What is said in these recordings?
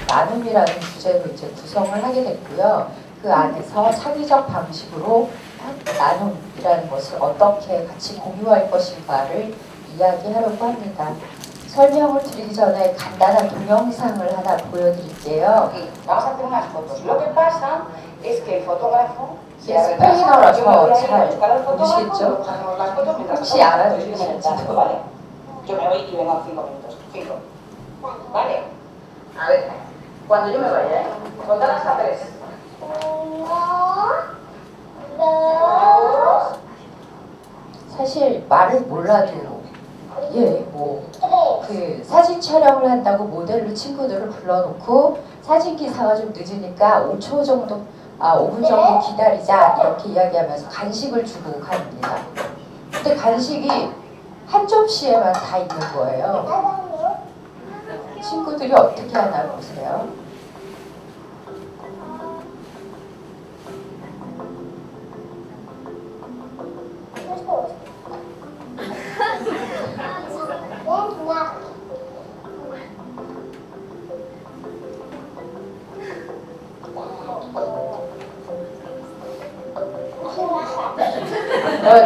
나눔이라는 주제로 이제 구성을 하게 됐고요. 그 안에서 창의적 방식으로 나눔이라는 것을 어떻게 같이 공유할 것인가를 이야기하려고 합니다. 설명을 드리기 전에 간단한 동영상을 하나 보여드릴게요. 스페인어라서 잘 모르시겠죠? 혹시 알아들으실지도. Yo me voy y vengo en 5 minutos. 5. ¿Vale? A ver, cuando yo me vaya, ¿eh? Contar hasta 3. 1, 2. 사실 말을 몰라도 그 사진 촬영을 한다고 모델로 친구들을 불러놓고 사진 기사가 좀 늦으니까 5초 정도 5분 정도 기다리자 이렇게 이야기하면서 간식을 주고 갑니다. 근데 간식이 한 접시에만 다 있는 거예요. 친구들이 어떻게 하나 보세요.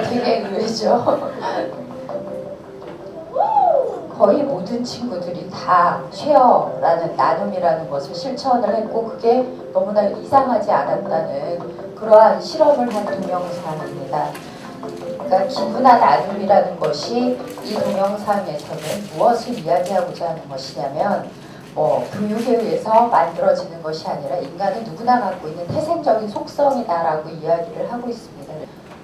되게 의외죠. 거의 모든 친구들이 다 쉐어라는 나눔이라는 것을 실천을 했고 그게 너무나 이상하지 않았다는 그러한 실험을 한 동영상입니다. 그러니까 기부나 나눔이라는 것이 이 동영상에서는 무엇을 이야기하고자 하는 것이냐면 교육에 의해서 만들어지는 것이 아니라 인간은 누구나 갖고 있는 태생적인 속성이다라고 이야기를 하고 있습니다.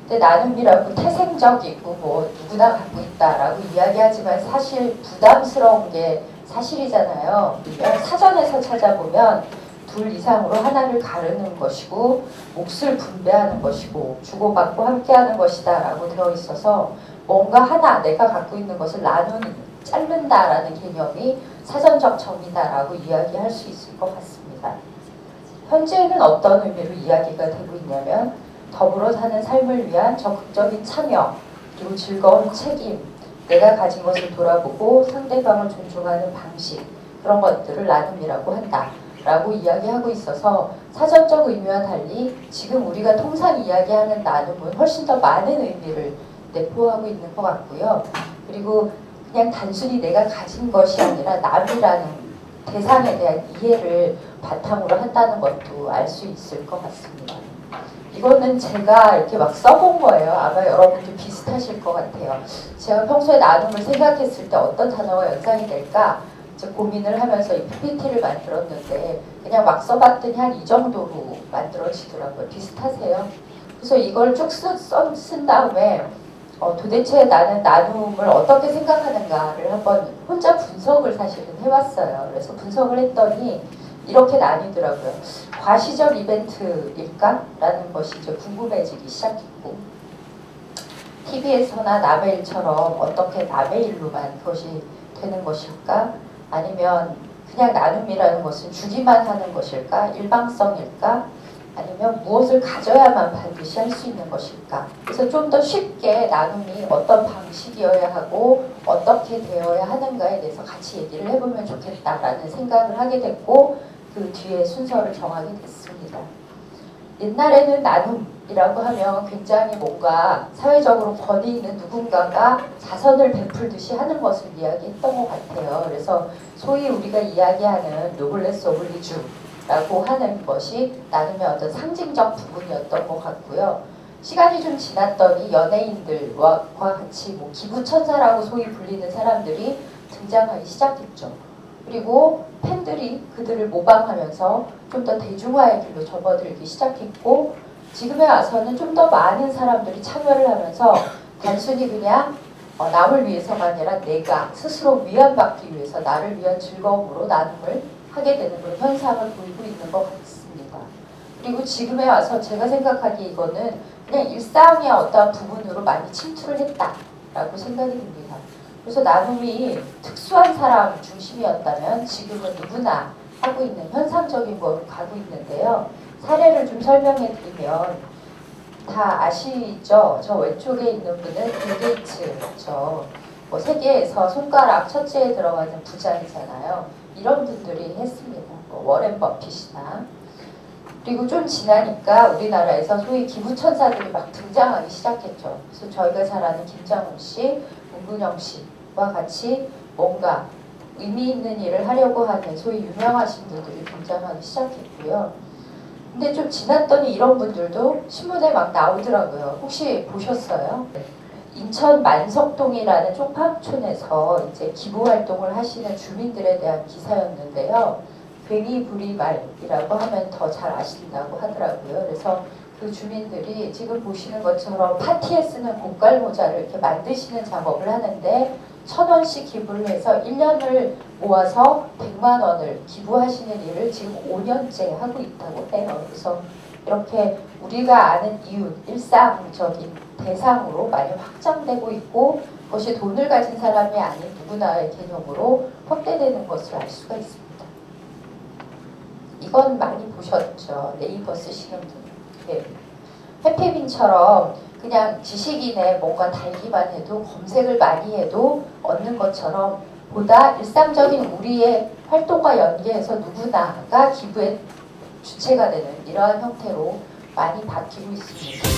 근데 나눔이라고 태생적이고 누구나 갖고 있다라고 이야기하지만 사실 부담스러운 게 사실이잖아요. 사전에서 찾아보면 둘 이상으로 하나를 가르는 것이고 몫을 분배하는 것이고 주고받고 함께하는 것이다 라고 되어 있어서 뭔가 하나 내가 갖고 있는 것을 자른다라는 개념이 사전적 정의다라고 이야기할 수 있을 것 같습니다. 현재는 어떤 의미로 이야기가 되고 있냐면 더불어 사는 삶을 위한 적극적인 참여, 그리고 즐거운 책임, 내가 가진 것을 돌아보고 상대방을 존중하는 방식, 그런 것들을 나눔이라고 한다 라고 이야기하고 있어서 사전적 의미와 달리 지금 우리가 통상 이야기하는 나눔은 훨씬 더 많은 의미를 내포하고 있는 것 같고요. 그리고 그냥 단순히 내가 가진 것이 아니라 남이라는 대상에 대한 이해를 바탕으로 한다는 것도 알 수 있을 것 같습니다. 이거는 제가 이렇게 막 써본 거예요. 아마 여러분도 비슷하실 것 같아요. 제가 평소에 나눔을 생각했을 때 어떤 단어가 연상이 될까 이제 고민을 하면서 이 PPT를 만들었는데 그냥 막 써봤더니 한 이 정도로 만들어지더라고요. 비슷하세요? 그래서 이걸 쭉 쓴 다음에 도대체 나는 나눔을 어떻게 생각하는가를 한번 혼자 분석을 사실은 해봤어요. 그래서 분석을 했더니 이렇게 나뉘더라고요. 과시적 이벤트일까? 라는 것이 이제 궁금해지기 시작했고 TV에서나 남의 일처럼 어떻게 남의 일로만 그것이 되는 것일까? 아니면 그냥 나눔이라는 것은 주기만 하는 것일까? 일방성일까? 아니면 무엇을 가져야만 반드시 할 수 있는 것일까? 그래서 좀 더 쉽게 나눔이 어떤 방식이어야 하고 어떻게 되어야 하는가에 대해서 같이 얘기를 해보면 좋겠다라는 생각을 하게 됐고 그 뒤에 순서를 정하게 됐습니다. 옛날에는 나눔이라고 하면 굉장히 뭔가 사회적으로 권위 있는 누군가가 자선을 베풀듯이 하는 것을 이야기했던 것 같아요. 그래서 소위 우리가 이야기하는 노블레스 오블리주라고 하는 것이 나눔의 어떤 상징적 부분이었던 것 같고요. 시간이 좀 지났더니 연예인들과 같이 기부천사라고 소위 불리는 사람들이 등장하기 시작했죠. 그리고 팬들이 그들을 모방하면서 좀 더 대중화의 길로 접어들기 시작했고 지금에 와서는 좀 더 많은 사람들이 참여를 하면서 단순히 그냥 남을 위해서가 아니라 내가 스스로 위안받기 위해서 나를 위한 즐거움으로 나눔을 하게 되는 그런 현상을 보이고 있는 것 같습니다. 그리고 지금에 와서 제가 생각하기에 이거는 그냥 일상의 어떠한 부분으로 많이 침투를 했다라고 생각이 듭니다. 그래서 나눔이 특수한 사람 중심이었다면 지금은 누구나 하고 있는 현상적인 걸로 가고 있는데요. 사례를 좀 설명해 드리면 다 아시죠? 저 왼쪽에 있는 분은 빌 게이츠죠. 세계에서 손가락 첫째에 들어가는 부자이잖아요. 이런 분들이 했습니다. 워렌 버핏이나. 그리고 좀 지나니까 우리나라에서 소위 기부천사들이 막 등장하기 시작했죠. 그래서 저희가 잘 아는 김장훈 씨, 문근영 씨와 같이 뭔가 의미 있는 일을 하려고 하는 소위 유명하신 분들이 등장하기 시작했고요. 근데 좀 지났더니 이런 분들도 신문에 막 나오더라고요. 혹시 보셨어요? 인천 만석동이라는 쪽방촌에서 이제 기부 활동을 하시는 주민들에 대한 기사였는데요. 괜히 부리 말이라고 하면 더 잘 아신다고 하더라고요. 그래서 그 주민들이 지금 보시는 것처럼 파티에 쓰는 고깔 모자를 이렇게 만드시는 작업을 하는데 1,000원씩 기부를 해서 1년을 모아서 100만 원을 기부하시는 일을 지금 5년째 하고 있다고 해요. 그래서 이렇게 우리가 아는 이웃, 일상적인 대상으로 많이 확장되고 있고 그것이 돈을 가진 사람이 아닌 누구나의 개념으로 확대되는 것을 알 수가 있습니다. 이건 많이 보셨죠. 네이버 쓰시는 분. 네. 해피빈처럼 그냥 지식인의 뭔가 달기만 해도 검색을 많이 해도 얻는 것처럼 보다 일상적인 우리의 활동과 연계해서 누구나가 기부의 주체가 되는 이러한 형태로 많이 바뀌고 있습니다.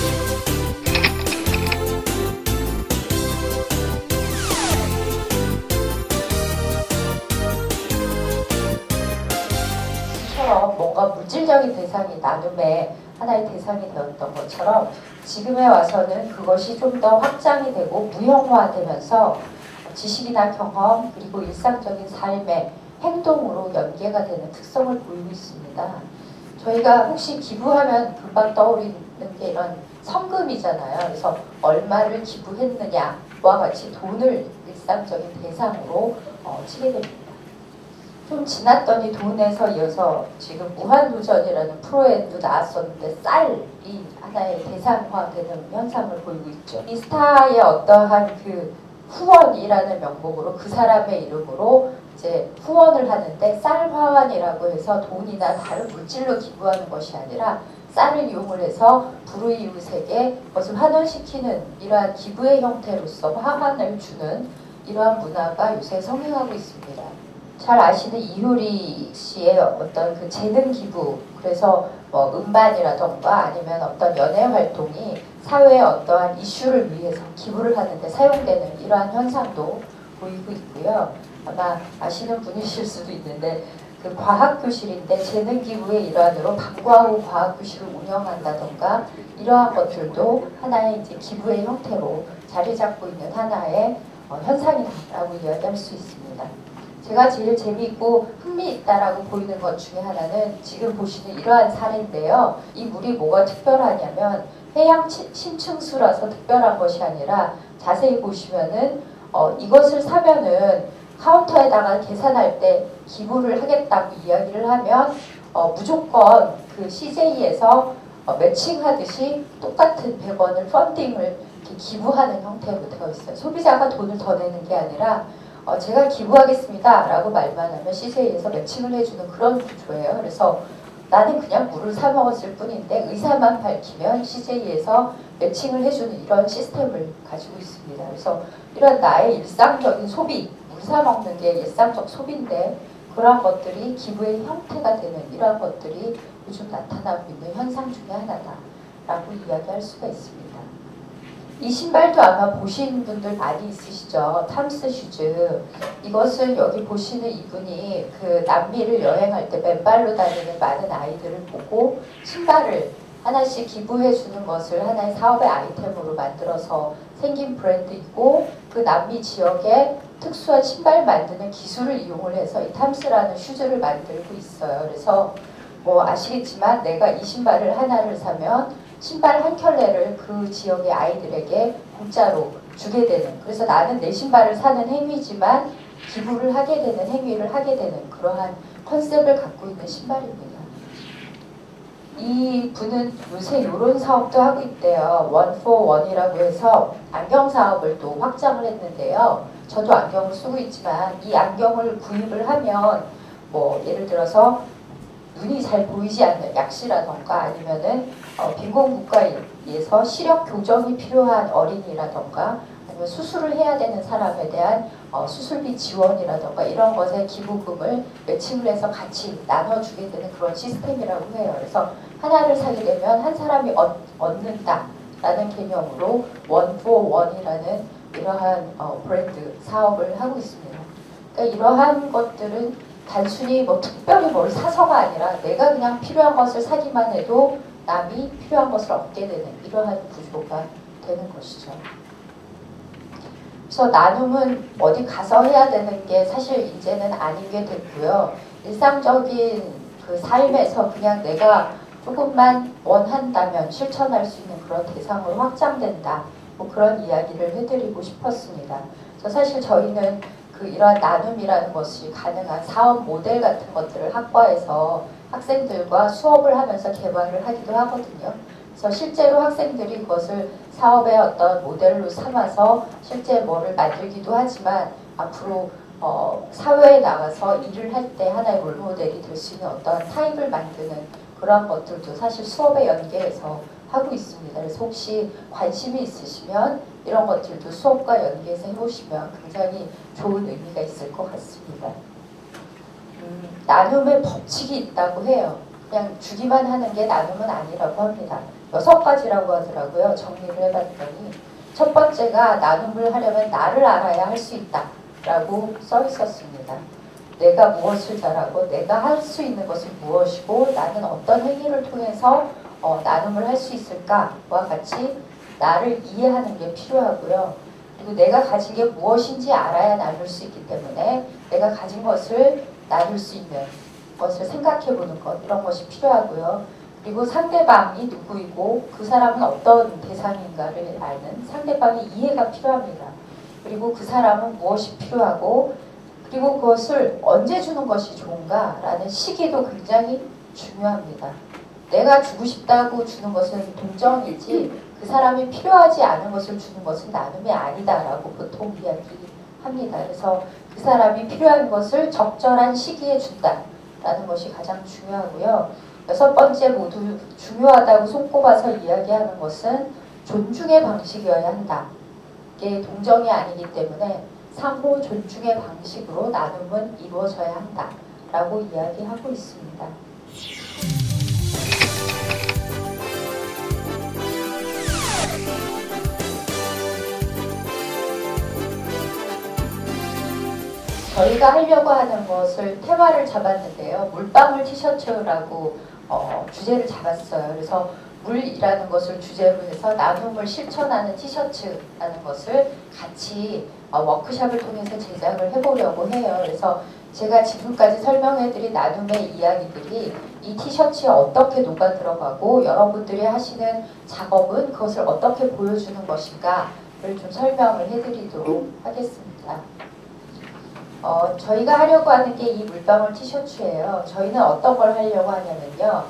뭔가 물질적인 대상이 나눔의 하나의 대상이 되었던 것처럼 지금에 와서는 그것이 좀 더 확장이 되고 무형화되면서 지식이나 경험 그리고 일상적인 삶의 행동으로 연계가 되는 특성을 보이고 있습니다. 저희가 혹시 기부하면 금방 떠오르는 게 이런 성금이잖아요. 그래서 얼마를 기부했느냐와 같이 돈을 일상적인 대상으로 치게 됩니다. 좀 지났더니 돈에서 이어서 지금 무한도전이라는 프로에도 나왔었는데 쌀이 하나의 대상화되는 현상을 보이고 있죠. 이 스타의 어떠한 그 후원이라는 명목으로 그 사람의 이름으로 이제 후원을 하는데 쌀 화환이라고 해서 돈이나 다른 물질로 기부하는 것이 아니라 쌀을 이용을 해서 불우이웃에게 그것을 환원시키는 이러한 기부의 형태로서 화환을 주는 이러한 문화가 요새 성행하고 있습니다. 잘 아시는 이효리 씨의 어떤 그 재능 기부, 그래서 뭐 음반이라던가 아니면 어떤 연예 활동이 사회의 어떠한 이슈를 위해서 기부를 하는데 사용되는 이러한 현상도 보이고 있고요. 아마 아시는 분이실 수도 있는데 그 과학교실인데 재능 기부의 일환으로 방과후 과학교실을 운영한다던가 이러한 것들도 하나의 이제 기부의 형태로 자리 잡고 있는 하나의 현상이라고 이야기할 수 있습니다. 제가 제일 재미있고 흥미있다라고 보이는 것 중에 하나는 지금 보시는 이러한 사례인데요. 이 물이 뭐가 특별하냐면 해양 심층수라서 특별한 것이 아니라 자세히 보시면은 이것을 사면은 카운터에다가 계산할 때 기부를 하겠다고 이야기를 하면 무조건 그 CJ에서 매칭하듯이 똑같은 100원을 펀딩을 이렇게 기부하는 형태로 되어 있어요. 소비자가 돈을 더 내는 게 아니라 제가 기부하겠습니다 라고 말만 하면 CJ에서 매칭을 해주는 그런 구조예요. 그래서 나는 그냥 물을 사 먹었을 뿐인데 의사만 밝히면 CJ에서 매칭을 해주는 이런 시스템을 가지고 있습니다. 그래서 이런 나의 일상적인 소비, 물 사 먹는 게 일상적 소비인데 그런 것들이 기부의 형태가 되는 이러한 것들이 요즘 나타나고 있는 현상 중에 하나다라고 이야기할 수가 있습니다. 이 신발도 아마 보신 분들 많이 있으시죠. 탐스 슈즈. 이것은 여기 보시는 이분이 그 남미를 여행할 때 맨발로 다니는 많은 아이들을 보고 신발을 하나씩 기부해 주는 것을 하나의 사업의 아이템으로 만들어서 생긴 브랜드이고 그 남미 지역에 특수한 신발 만드는 기술을 이용을 해서 이 탐스라는 슈즈를 만들고 있어요. 그래서 뭐 아시겠지만 내가 이 신발을 하나를 사면 신발 한 켤레를 그 지역의 아이들에게 공짜로 주게 되는, 그래서 나는 내 신발을 사는 행위지만 기부를 하게 되는 행위를 하게 되는 그러한 컨셉을 갖고 있는 신발입니다. 이 분은 요새 이런 사업도 하고 있대요. 원 포 원이라고 해서 안경 사업을 또 확장을 했는데요. 저도 안경을 쓰고 있지만 이 안경을 구입을 하면 뭐 예를 들어서 눈이 잘 보이지 않는 약시라던가 아니면은 빈곤국가에서 시력 교정이 필요한 어린이라던가 아니면 수술을 해야 되는 사람에 대한 수술비 지원이라던가 이런 것에 기부금을 매칭을 해서 같이 나눠주게 되는 그런 시스템이라고 해요. 그래서 하나를 사게 되면 한 사람이 얻는다라는 개념으로 원포원이라는 이러한 브랜드 사업을 하고 있습니다. 그러니까 이러한 것들은 단순히 뭐 특별히 뭘 사서가 아니라 내가 그냥 필요한 것을 사기만 해도 남이 필요한 것을 얻게 되는 이러한 구조가 되는 것이죠. 그래서 나눔은 어디 가서 해야 되는 게 사실 이제는 아니게 됐고요. 일상적인 그 삶에서 그냥 내가 조금만 원한다면 실천할 수 있는 그런 대상으로 확장된다. 뭐 그런 이야기를 해드리고 싶었습니다. 그래서 사실 저희는 이러한 나눔이라는 것이 가능한 사업 모델 같은 것들을 학과에서 학생들과 수업을 하면서 개발을 하기도 하거든요. 그래서 실제로 학생들이 그것을 사업의 어떤 모델로 삼아서 실제 뭐를 만들기도 하지만 앞으로 사회에 나가서 일을 할 때 하나의 롤모델이 될 수 있는 어떤 타입을 만드는 그런 것들도 사실 수업에 연계해서 하고 있습니다. 그래서 혹시 관심이 있으시면 이런 것들도 수업과 연계해서 해보시면 굉장히 좋은 의미가 있을 것 같습니다. 나눔의 법칙이 있다고 해요. 그냥 주기만 하는 게 나눔은 아니라고 합니다. 6가지라고 하더라고요. 정리를 해봤더니 첫 번째가 나눔을 하려면 나를 알아야 할 수 있다 라고 써 있었습니다. 내가 무엇을 잘하고 내가 할 수 있는 것은 무엇이고 나는 어떤 행위를 통해서 나눔을 할 수 있을까와 같이 나를 이해하는 게 필요하고요. 그리고 내가 가진 게 무엇인지 알아야 나눌 수 있기 때문에 내가 가진 것을 나눌 수 있는 것을 생각해보는 것, 이런 것이 필요하고요. 그리고 상대방이 누구이고 그 사람은 어떤 대상인가를 아는 상대방의 이해가 필요합니다. 그리고 그 사람은 무엇이 필요하고 그리고 그것을 언제 주는 것이 좋은가라는 시기도 굉장히 중요합니다. 내가 주고 싶다고 주는 것은 동정이지 그 사람이 필요하지 않은 것을 주는 것은 나눔이 아니다라고 보통 이야기합니다. 그래서 그 사람이 필요한 것을 적절한 시기에 준다라는 것이 가장 중요하고요. 6번째 모두 중요하다고 손꼽아서 이야기하는 것은 존중의 방식이어야 한다. 이게 동정이 아니기 때문에 상호 존중의 방식으로 나눔은 이루어져야 한다라고 이야기하고 있습니다. 저희가 하려고 하는 것을 테마를 잡았는데요. 물방울 티셔츠라고 주제를 잡았어요. 그래서 물이라는 것을 주제로 해서 나눔을 실천하는 티셔츠라는 것을 같이 워크샵을 통해서 제작을 해보려고 해요. 그래서 제가 지금까지 설명해드린 나눔의 이야기들이 이 티셔츠에 어떻게 녹아 들어가고 여러분들이 하시는 작업은 그것을 어떻게 보여주는 것인가를 좀 설명을 해드리도록 하겠습니다. 저희가 하려고 하는 게 이 물방울 티셔츠예요. 저희는 어떤 걸 하려고 하냐면요.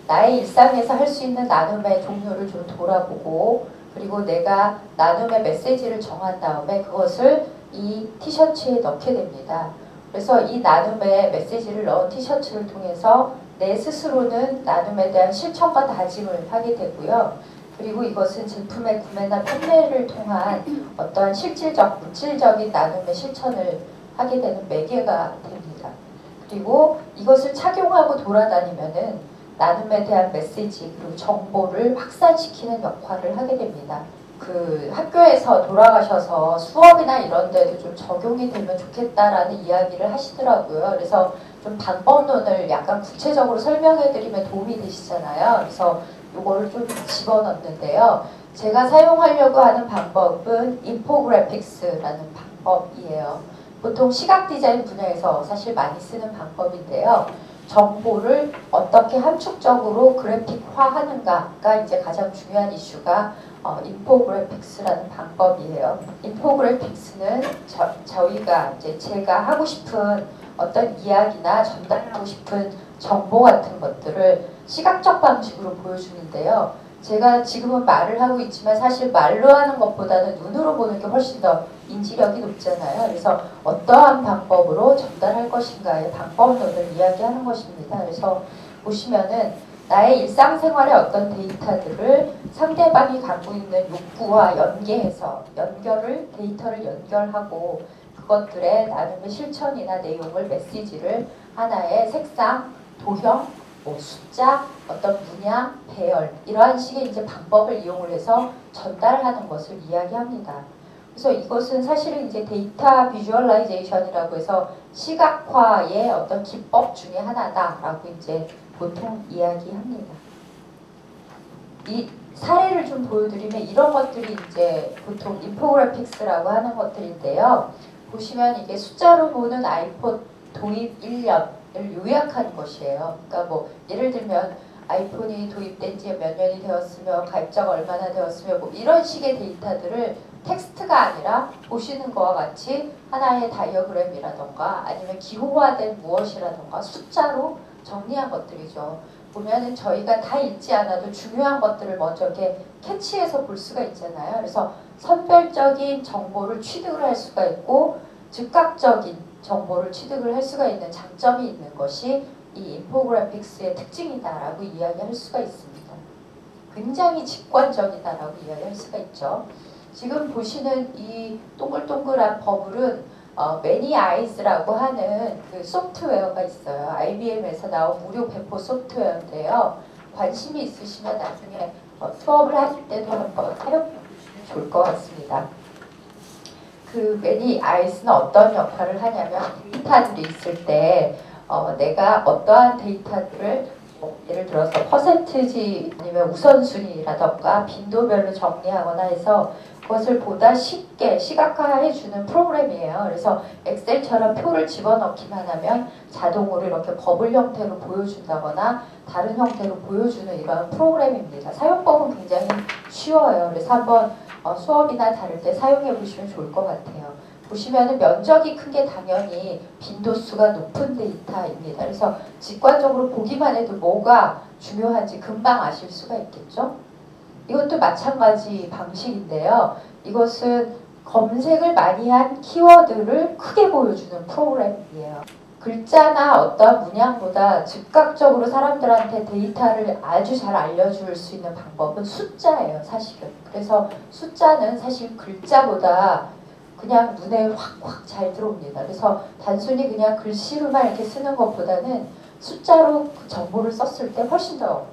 나의 일상에서 할 수 있는 나눔의 종류를 좀 돌아보고 그리고 내가 나눔의 메시지를 정한 다음에 그것을 이 티셔츠에 넣게 됩니다. 그래서 이 나눔의 메시지를 넣은 티셔츠를 통해서 내 스스로는 나눔에 대한 실천과 다짐을 하게 되고요. 그리고 이것은 제품의 구매나 판매를 통한 어떠한 실질적, 물질적인 나눔의 실천을 하게 되는 매개가 됩니다. 그리고 이것을 착용하고 돌아다니면은 나눔에 대한 메시지 그리고 정보를 확산시키는 역할을 하게 됩니다. 그 학교에서 돌아가셔서 수업이나 이런 데도 좀 적용이 되면 좋겠다라는 이야기를 하시더라고요. 그래서 좀 방법론을 약간 구체적으로 설명해드리면 도움이 되시잖아요. 그래서 이거를 좀 집어넣는데요. 제가 사용하려고 하는 방법은 인포그래픽스라는 방법이에요. 보통 시각 디자인 분야에서 사실 많이 쓰는 방법인데요. 정보를 어떻게 함축적으로 그래픽화하는가가 이제 가장 중요한 이슈가 인포그래픽스라는 방법이에요. 인포그래픽스는 저희가 이제 제가 하고 싶은 어떤 이야기나 전달하고 싶은 정보 같은 것들을 시각적 방식으로 보여주는데요. 제가 지금은 말을 하고 있지만 사실 말로 하는 것보다는 눈으로 보는 게 훨씬 더 인지력이 높잖아요. 그래서 어떠한 방법으로 전달할 것인가의 방법론을 이야기하는 것입니다. 그래서 보시면은 나의 일상생활의 어떤 데이터들을 상대방이 갖고 있는 욕구와 연계해서 데이터를 연결하고 그것들의 나눔의 실천이나 내용을 메시지를 하나의 색상, 도형, 뭐 숫자, 어떤 문양, 배열 이러한 식의 이제 방법을 이용을 해서 전달하는 것을 이야기합니다. 그래서 이것은 사실은 이제 데이터 비주얼라이제이션이라고 해서 시각화의 어떤 기법 중에 하나다라고 이제 보통 이야기합니다. 이 사례를 좀 보여드리면 이런 것들이 이제 보통 인포그래픽스라고 하는 것들인데요. 보시면 이게 숫자로 보는 아이폰 도입 1년을 요약한 것이에요. 그러니까 뭐 예를 들면 아이폰이 도입된 지 몇 년이 되었으며 가입자가 얼마나 되었으며 뭐 이런 식의 데이터들을 텍스트가 아니라 보시는 것과 같이 하나의 다이어그램이라던가 아니면 기호화된 무엇이라던가 숫자로 정리한 것들이죠. 보면은 저희가 다 읽지 않아도 중요한 것들을 먼저 이렇게 캐치해서 볼 수가 있잖아요. 그래서 선별적인 정보를 취득을 할 수가 있고 즉각적인 정보를 취득을 할 수가 있는 장점이 있는 것이 이 인포그래픽스의 특징이다라고 이야기할 수가 있습니다. 굉장히 직관적이다라고 이야기할 수가 있죠. 지금 보시는 이 동글동글한 버블은 Many Eyes라고 하는 그 소프트웨어가 있어요. IBM에서 나온 무료 배포 소프트웨어인데요. 관심이 있으시면 나중에 수업을 하실 때도 한번 사용해보시면 좋을 것 같습니다. 그 Many Eyes는 어떤 역할을 하냐면 데이터들이 있을 때 내가 어떠한 데이터들을 예를 들어서 퍼센티지 아니면 우선순위라던가 빈도별로 정리하거나 해서 그것을 보다 쉽게 시각화해주는 프로그램이에요. 그래서 엑셀처럼 표를 집어넣기만 하면 자동으로 이렇게 버블 형태로 보여준다거나 다른 형태로 보여주는 이런 프로그램입니다. 사용법은 굉장히 쉬워요. 그래서 한번 수업이나 다를 때 사용해 보시면 좋을 것 같아요. 보시면은 면적이 큰 게 당연히 빈도수가 높은 데이터입니다. 그래서 직관적으로 보기만 해도 뭐가 중요한지 금방 아실 수가 있겠죠? 이것도 마찬가지 방식인데요. 이것은 검색을 많이 한 키워드를 크게 보여주는 프로그램이에요. 글자나 어떤 문양보다 즉각적으로 사람들한테 데이터를 아주 잘 알려줄 수 있는 방법은 숫자예요, 사실은. 그래서 숫자는 사실 글자보다 그냥 눈에 확확 잘 들어옵니다. 그래서 단순히 그냥 글씨로만 이렇게 쓰는 것보다는 숫자로 그 정보를 썼을 때 훨씬 더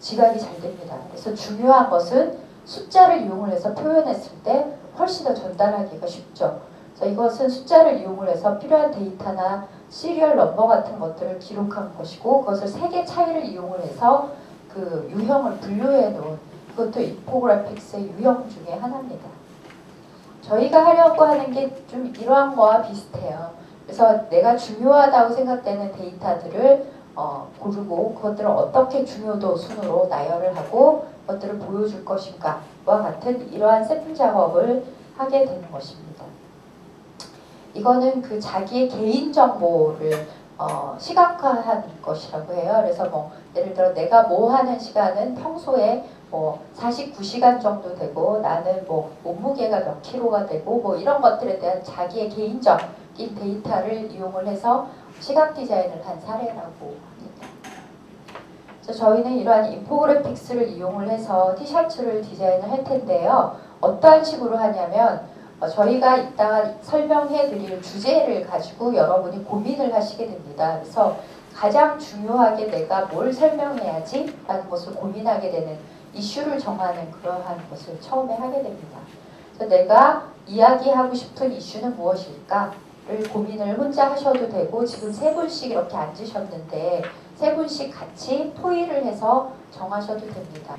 지각이 잘 됩니다. 그래서 중요한 것은 숫자를 이용을 해서 표현했을 때 훨씬 더 전달하기가 쉽죠. 그래서 이것은 숫자를 이용을 해서 필요한 데이터나 시리얼 넘버 같은 것들을 기록한 것이고 그것을 색의 차이를 이용을 해서 그 유형을 분류해 놓은 그것도 인포그래픽스의 유형 중에 하나입니다. 저희가 하려고 하는 게 좀 이러한 거와 비슷해요. 그래서 내가 중요하다고 생각되는 데이터들을 고르고 그것들을 어떻게 중요도 순으로 나열을 하고 그것들을 보여줄 것인가와 같은 이러한 샘플 작업을 하게 되는 것입니다. 이거는 그 자기의 개인 정보를 시각화한 것이라고 해요. 그래서 뭐 예를 들어 내가 뭐 하는 시간은 평소에 뭐 49시간 정도 되고 나는 뭐 몸무게가 몇 킬로가 되고 뭐 이런 것들에 대한 자기의 개인적인 데이터를 이용을 해서 시각 디자인을 한 사례라고 합니다. 그래서 저희는 이러한 인포그래픽스를 이용을 해서 티셔츠를 디자인을 할 텐데요. 어떠한 식으로 하냐면 저희가 이따가 설명해 드릴 주제를 가지고 여러분이 고민을 하시게 됩니다. 그래서 가장 중요하게 내가 뭘 설명해야지 라는 것을 고민하게 되는 이슈를 정하는 그러한 것을 처음에 하게 됩니다. 그래서 내가 이야기하고 싶은 이슈는 무엇일까를 고민을 혼자 하셔도 되고 지금 세 분씩 이렇게 앉으셨는데 세 분씩 같이 토의를 해서 정하셔도 됩니다.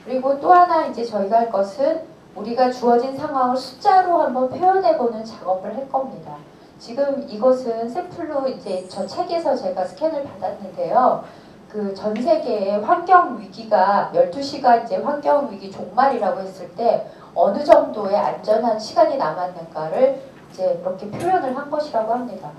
그리고 또 하나 이제 저희가 할 것은 우리가 주어진 상황을 숫자로 한번 표현해보는 작업을 할 겁니다. 지금 이것은 샘플로 이제 저 책에서 제가 스캔을 받았는데요. 그 전 세계의 환경 위기가 12시가 이제 환경 위기 종말이라고 했을 때 어느 정도의 안전한 시간이 남았는가를 이제 이렇게 표현을 한 것이라고 합니다.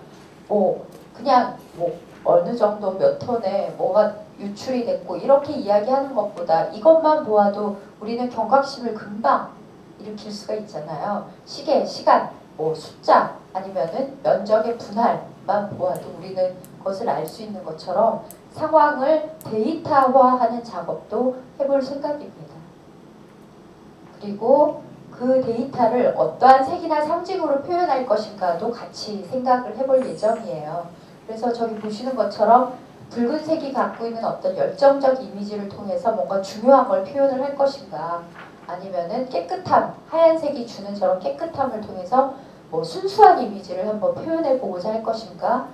뭐 그냥 뭐 어느 정도 몇 톤에 뭐가 유출이 됐고 이렇게 이야기하는 것보다 이것만 보아도 우리는 경각심을 금방 일으킬 수가 있잖아요. 시계, 시간, 뭐 숫자 아니면은 면적의 분할만 보아도 우리는 그것을 알 수 있는 것처럼 상황을 데이터화하는 작업도 해볼 생각입니다. 그리고 그 데이터를 어떠한 색이나 상징으로 표현할 것인가도 같이 생각을 해볼 예정이에요. 그래서 저기 보시는 것처럼 붉은색이 갖고 있는 어떤 열정적 이미지를 통해서 뭔가 중요한 걸 표현을 할 것인가, 아니면은 깨끗함, 하얀색이 주는 저런 깨끗함을 통해서 뭐 순수한 이미지를 한번 표현해 보고자 할 것인가.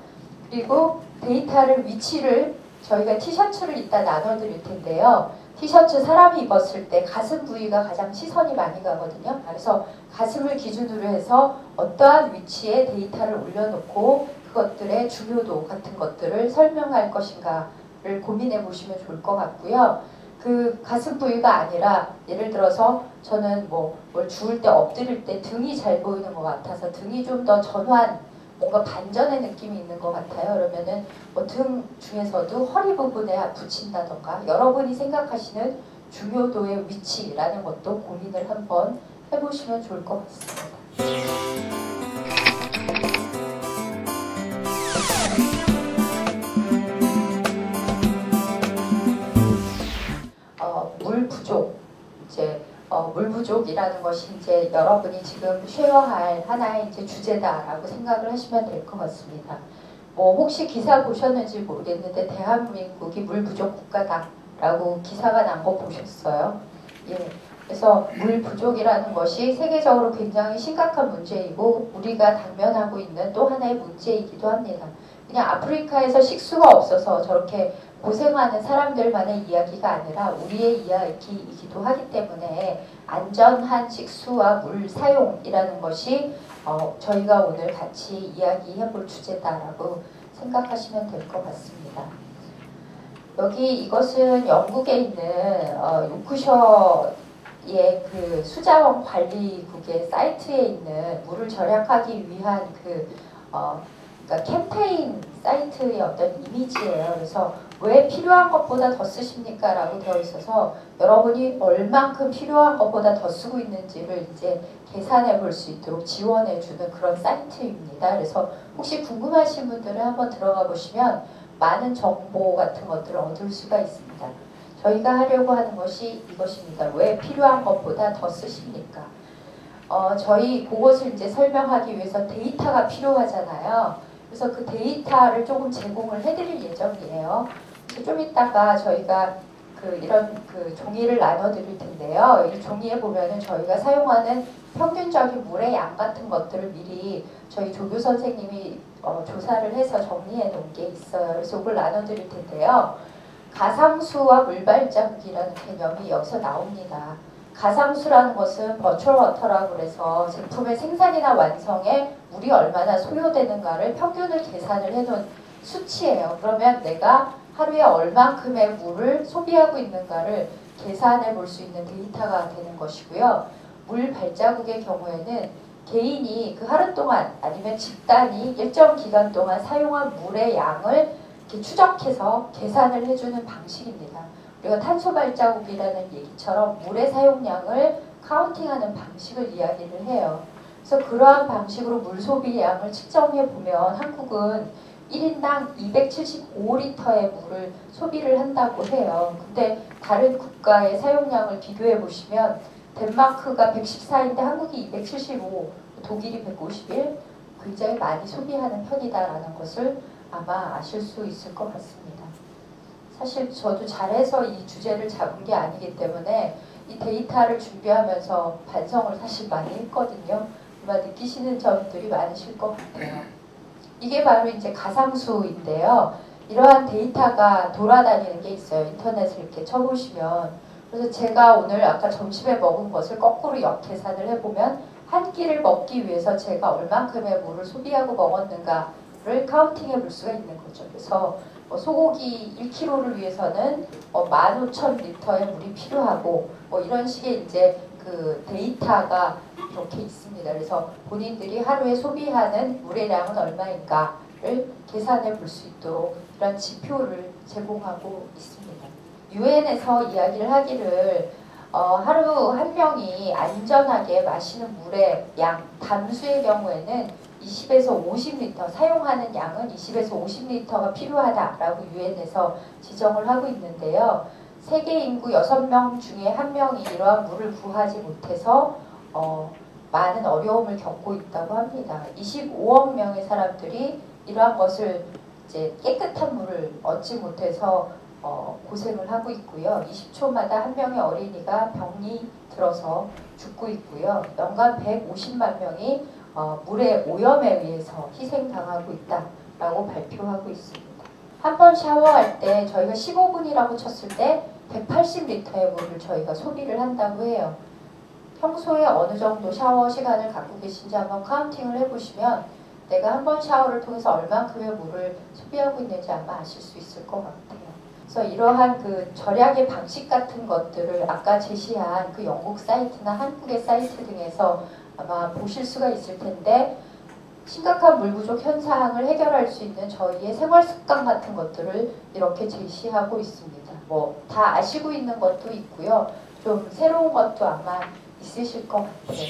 그리고 데이터를 위치를 저희가 티셔츠를 이따 나눠드릴 텐데요. 티셔츠 사람이 입었을 때 가슴 부위가 가장 시선이 많이 가거든요. 그래서 가슴을 기준으로 해서 어떠한 위치에 데이터를 올려놓고 그것들의 중요도 같은 것들을 설명할 것인가를 고민해 보시면 좋을 것 같고요. 그 가슴 부위가 아니라 예를 들어서 저는 뭐 뭘 주울 때 엎드릴 때 등이 잘 보이는 것 같아서 등이 좀 더 전환, 뭔가 반전의 느낌이 있는 것 같아요. 그러면은 뭐 등 중에서도 허리 부분에 붙인다던가 여러분이 생각하시는 중요도의 위치라는 것도 고민을 한번 해보시면 좋을 것 같습니다. 물 부족, 이제 물 부족이라는 것이 이제 여러분이 지금 쉐어할 하나의 이제 주제다라고 생각을 하시면 될 것 같습니다. 뭐 혹시 기사 보셨는지 모르겠는데 대한민국이 물 부족 국가다라고 기사가 난 거 보셨어요? 예. 그래서 물 부족이라는 것이 세계적으로 굉장히 심각한 문제이고 우리가 당면하고 있는 또 하나의 문제이기도 합니다. 그냥 아프리카에서 식수가 없어서 저렇게 고생하는 사람들만의 이야기가 아니라 우리의 이야기이기도 하기 때문에 안전한 식수와 물 사용이라는 것이 저희가 오늘 같이 이야기해 볼 주제다라고 생각하시면 될 것 같습니다. 여기 이것은 영국에 있는 요크셔의 그 수자원 관리국의 사이트에 있는 물을 절약하기 위한 그러니까 캠페인 사이트의 어떤 이미지예요. 그래서 왜 필요한 것보다 더 쓰십니까? 라고 되어 있어서 여러분이 얼만큼 필요한 것보다 더 쓰고 있는지를 이제 계산해 볼 수 있도록 지원해 주는 그런 사이트입니다. 그래서 혹시 궁금하신 분들은 한번 들어가 보시면 많은 정보 같은 것들을 얻을 수가 있습니다. 저희가 하려고 하는 것이 이것입니다. 왜 필요한 것보다 더 쓰십니까? 저희 그것을 이제 설명하기 위해서 데이터가 필요하잖아요. 그래서 그 데이터를 조금 제공을 해드릴 예정이에요. 좀 이따가 저희가 이런 종이를 나눠드릴 텐데요. 이 종이에 보면은 저희가 사용하는 평균적인 물의 양 같은 것들을 미리 저희 조교 선생님이 조사를 해서 정리해 놓은 게 있어요. 그래서 이걸 나눠드릴 텐데요. 가상수와 물발자국이라는 개념이 여기서 나옵니다. 가상수라는 것은 버추얼 워터라고 그래서 제품의 생산이나 완성에 물이 얼마나 소요되는가를 평균을 계산을 해놓은 수치예요. 그러면 내가 하루에 얼만큼의 물을 소비하고 있는가를 계산해 볼 수 있는 데이터가 되는 것이고요. 물 발자국의 경우에는 개인이 그 하루 동안 아니면 집단이 일정 기간 동안 사용한 물의 양을 이렇게 추적해서 계산을 해주는 방식입니다. 우리가 탄소 발자국이라는 얘기처럼 물의 사용량을 카운팅하는 방식을 이야기를 해요. 그래서 그러한 방식으로 물 소비량을 측정해 보면 한국은 1인당 275리터의 물을 소비를 한다고 해요. 근데 다른 국가의 사용량을 비교해 보시면 덴마크가 114인데 한국이 275, 독일이 151, 굉장히 많이 소비하는 편이다라는 것을 아마 아실 수 있을 것 같습니다. 사실 저도 잘해서 이 주제를 잡은 게 아니기 때문에 이 데이터를 준비하면서 반성을 사실 많이 했거든요. 아마 느끼시는 점들이 많으실 것 같아요. 이게 바로 이제 가상수인데요. 이러한 데이터가 돌아다니는 게 있어요. 인터넷을 이렇게 쳐보시면. 그래서 제가 오늘 아까 점심에 먹은 것을 거꾸로 역계산을 해보면 한 끼를 먹기 위해서 제가 얼만큼의 물을 소비하고 먹었는가를 카운팅해 볼 수가 있는 거죠. 그래서 소고기 1kg를 위해서는 15,000리터의 물이 필요하고 이런 식의 이제 그 데이터가 이렇게 있습니다. 그래서 본인들이 하루에 소비하는 물의 양은 얼마인가를 계산해 볼 수 있도록 이런 지표를 제공하고 있습니다. 유엔에서 이야기를 하기를 하루 한 명이 안전하게 마시는 물의 양, 담수의 경우에는 20에서 50리터, 사용하는 양은 20에서 50리터가 필요하다라고 유엔에서 지정을 하고 있는데요. 세계 인구 6명 중에 1명이 이러한 물을 구하지 못해서 많은 어려움을 겪고 있다고 합니다. 25억 명의 사람들이 이러한 것을 이제 깨끗한 물을 얻지 못해서 고생을 하고 있고요. 20초마다 한 명의 어린이가 병이 들어서 죽고 있고요. 연간 150만 명이 물의 오염에 의해서 희생당하고 있다라고 발표하고 있습니다. 한 번 샤워할 때 저희가 15분이라고 쳤을 때 180리터의 물을 저희가 소비를 한다고 해요. 평소에 어느 정도 샤워 시간을 갖고 계신지 한번 카운팅을 해보시면 내가 한 번 샤워를 통해서 얼만큼의 물을 소비하고 있는지 아마 아실 수 있을 것 같아요. 그래서 이러한 그 절약의 방식 같은 것들을 아까 제시한 그 영국 사이트나 한국의 사이트 등에서 아마 보실 수가 있을 텐데 심각한 물 부족 현상을 해결할 수 있는 저희의 생활 습관 같은 것들을 이렇게 제시하고 있습니다. 뭐 다 아시고 있는 것도 있고요. 좀 새로운 것도 아마 있으실 것 같아요.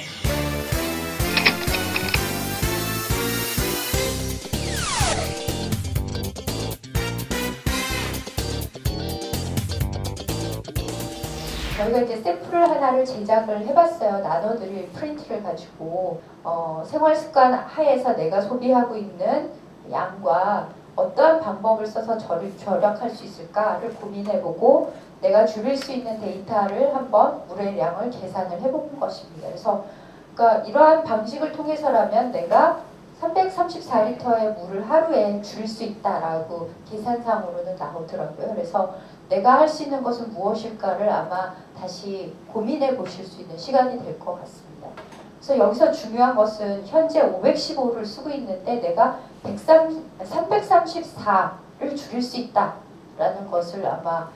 저희가 이제 샘플을 하나를 제작을 해봤어요. 나눠드릴 프린트를 가지고 생활습관 하에서 내가 소비하고 있는 양과 어떠한 방법을 써서 절약할 수 있을까를 고민해보고 내가 줄일 수 있는 데이터를 한번 물의 양을 계산을 해본 것입니다. 그래서 그러니까 이러한 방식을 통해서라면 내가 334리터의 물을 하루에 줄일 수 있다라고 계산상으로는 나오더라고요. 그래서 내가 할 수 있는 것은 무엇일까를 아마 다시 고민해 보실 수 있는 시간이 될 것 같습니다. 그래서 여기서 중요한 것은 현재 515를 쓰고 있는데 내가 334를 줄일 수 있다라는 것을 아마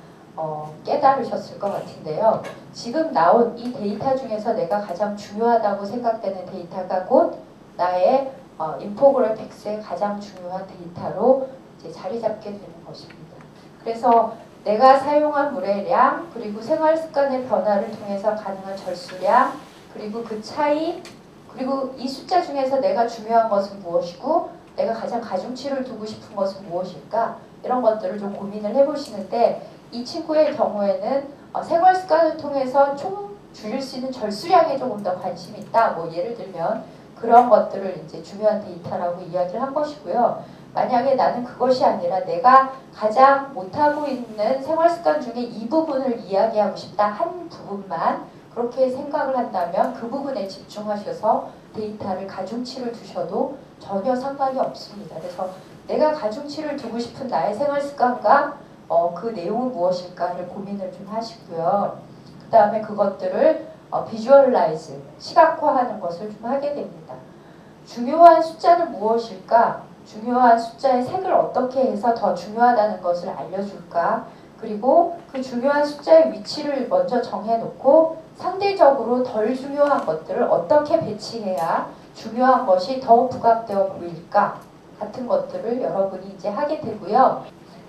깨달으셨을 것 같은데요. 지금 나온 이 데이터 중에서 내가 가장 중요하다고 생각되는 데이터가 곧 나의 인포그래픽스의 가장 중요한 데이터로 이제 자리 잡게 되는 것입니다. 그래서 내가 사용한 물의 량, 그리고 생활 습관의 변화를 통해서 가능한 절수량, 그리고 그 차이, 그리고 이 숫자 중에서 내가 중요한 것은 무엇이고 내가 가장 가중치를 두고 싶은 것은 무엇일까? 이런 것들을 좀 고민을 해보시는데 이 친구의 경우에는 생활 습관을 통해서 총 줄일 수 있는 절수량에 조금 더 관심이 있다. 뭐 예를 들면 그런 것들을 이제 중요한 데이터라고 이야기를 한 것이고요. 만약에 나는 그것이 아니라 내가 가장 못하고 있는 생활습관 중에 이 부분을 이야기하고 싶다. 한 부분만 그렇게 생각을 한다면 그 부분에 집중하셔서 데이터를 가중치를 두셔도 전혀 상관이 없습니다. 그래서 내가 가중치를 두고 싶은 나의 생활습관과 그 내용은 무엇일까를 고민을 좀 하시고요. 그 다음에 그것들을 비주얼라이즈, 시각화하는 것을 좀 하게 됩니다. 중요한 숫자는 무엇일까? 중요한 숫자의 색을 어떻게 해서 더 중요하다는 것을 알려줄까? 그리고 그 중요한 숫자의 위치를 먼저 정해놓고 상대적으로 덜 중요한 것들을 어떻게 배치해야 중요한 것이 더 부각되어 보일까? 같은 것들을 여러분이 이제 하게 되고요.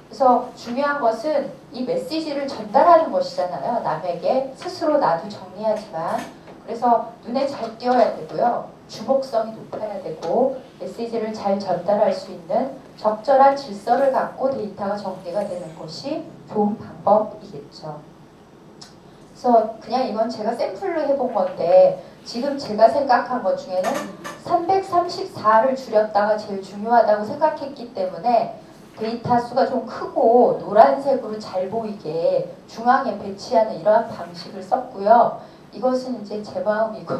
그래서 중요한 것은 이 메시지를 전달하는 것이잖아요. 남에게 스스로 나도 정리하지만 그래서 눈에 잘 띄어야 되고요. 주목성이 높아야 되고 메시지를 잘 전달할 수 있는 적절한 질서를 갖고 데이터가 정리가 되는 것이 좋은 방법이겠죠. 그래서 그냥 이건 제가 샘플로 해본 건데 지금 제가 생각한 것 중에는 334를 줄였다가 제일 중요하다고 생각했기 때문에 데이터 수가 좀 크고 노란색으로 잘 보이게 중앙에 배치하는 이러한 방식을 썼고요. 이것은 이제 제 마음이고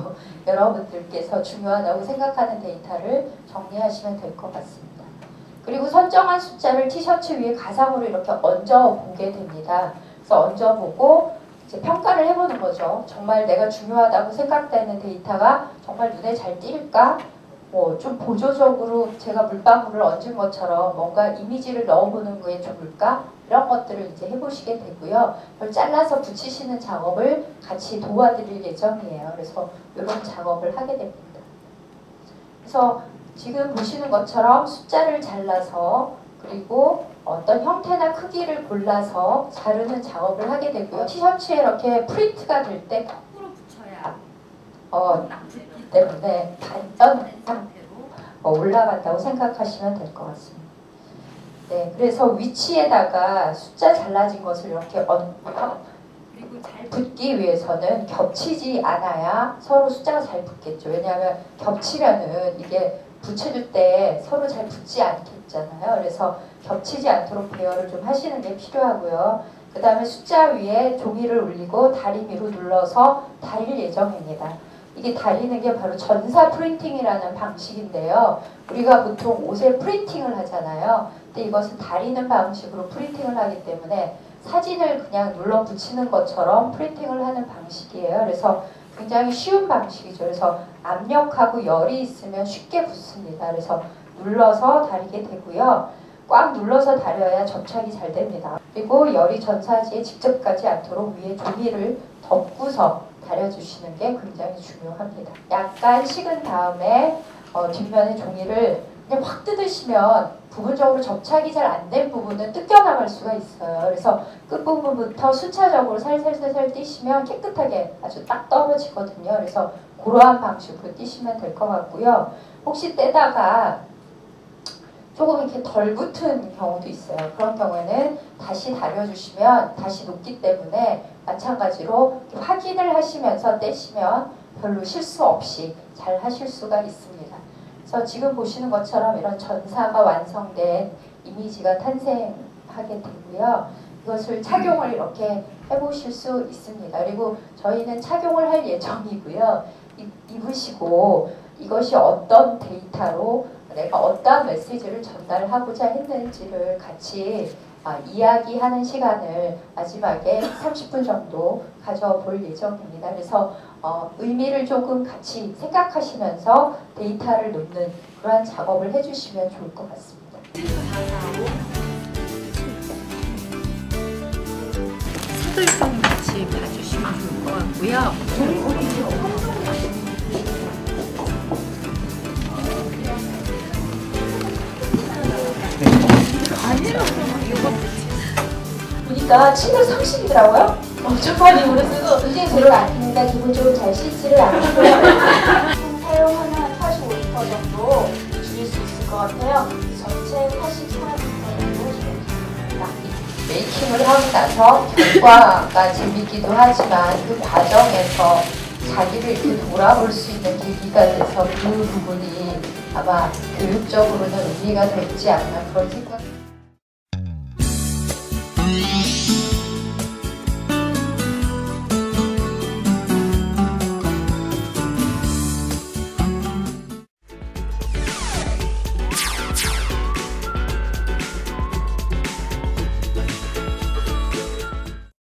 여러분들께서 중요하다고 생각하는 데이터를 정리하시면 될 것 같습니다. 그리고 선정한 숫자를 티셔츠 위에 가상으로 이렇게 얹어보게 됩니다. 그래서 얹어보고 이제 평가를 해보는 거죠. 정말 내가 중요하다고 생각되는 데이터가 정말 눈에 잘 띌까? 뭐 좀 보조적으로 제가 물방울을 얹은 것처럼 뭔가 이미지를 넣어보는 거에 좋을까? 이런 것들을 이제 해보시게 되고요. 그걸 잘라서 붙이시는 작업을 같이 도와드릴 예정이에요. 그래서 이런 작업을 하게 됩니다. 그래서 지금 보시는 것처럼 숫자를 잘라서 그리고 어떤 형태나 크기를 골라서 자르는 작업을 하게 되고요. 티셔츠에 이렇게 프린트가 될 때 거꾸로 붙여야 때문에 반전 상태로 더 올라간다고 생각하시면 될 것 같습니다. 네, 그래서 위치에다가 숫자 잘라진 것을 이렇게 그리고 잘 붙기 위해서는 겹치지 않아야 서로 숫자가 잘 붙겠죠. 왜냐하면 겹치면은 이게 붙여줄 때 서로 잘 붙지 않겠잖아요. 그래서 겹치지 않도록 배열을 좀 하시는 게 필요하고요. 그 다음에 숫자 위에 종이를 올리고 다리미로 눌러서 다릴 예정입니다. 이게 다리는 게 바로 전사 프린팅이라는 방식인데요. 우리가 보통 옷에 프린팅을 하잖아요. 근데 이것은 다리는 방식으로 프린팅을 하기 때문에 사진을 그냥 눌러 붙이는 것처럼 프린팅을 하는 방식이에요. 그래서 굉장히 쉬운 방식이죠. 그래서 압력하고 열이 있으면 쉽게 붙습니다. 그래서 눌러서 다리게 되고요. 꽉 눌러서 다려야 접착이 잘 됩니다. 그리고 열이 전사지에 직접 가지 않도록 위에 종이를 덮고서 다려주시는 게 굉장히 중요합니다. 약간 식은 다음에 뒷면에 종이를 그냥 확 뜯으시면 부분적으로 접착이 잘 안 된 부분은 뜯겨나갈 수가 있어요. 그래서 끝부분부터 순차적으로 살살살살 띄시면 깨끗하게 아주 딱 떨어지거든요. 그래서 그러한 방식으로 띄시면 될 것 같고요. 혹시 떼다가 조금 이렇게 덜 붙은 경우도 있어요. 그런 경우에는 다시 다려주시면 다시 녹기 때문에 마찬가지로 확인을 하시면서 떼시면 별로 실수 없이 잘 하실 수가 있습니다. 그래서 지금 보시는 것처럼 이런 전사가 완성된 이미지가 탄생하게 되고요. 이것을 착용을 이렇게 해보실 수 있습니다. 그리고 저희는 착용을 할 예정이고요. 입으시고 이것이 어떤 데이터로 내가 어떤 메시지를 전달하고자 했는지를 같이 이야기하는 시간을 마지막에 30분 정도 가져볼 예정입니다. 그래서 의미를 조금 같이 생각하시면서 데이터를 놓는 그러한 작업을 해주시면 좋을 것 같습니다. 서글방 같이 봐주시면 좋을 것 같고요. 보니까 730이더라고요. 엄청 많이 오르고 굉장히 재료가 안 듭니다. 기본적으로 잘 씻지를 않고요. 사용하는 한 45리터 정도 줄일 수 있을 것 같아요. 전체 84리터 정도 줄여줍니다. 메이킹을 하고 나서 결과가 재밌기도 하지만 그 과정에서 자기를 이렇게 돌아볼 수 있는 계기가 돼서 그 부분이 아마 교육적으로는 의미가 되지 않나 그런 생각이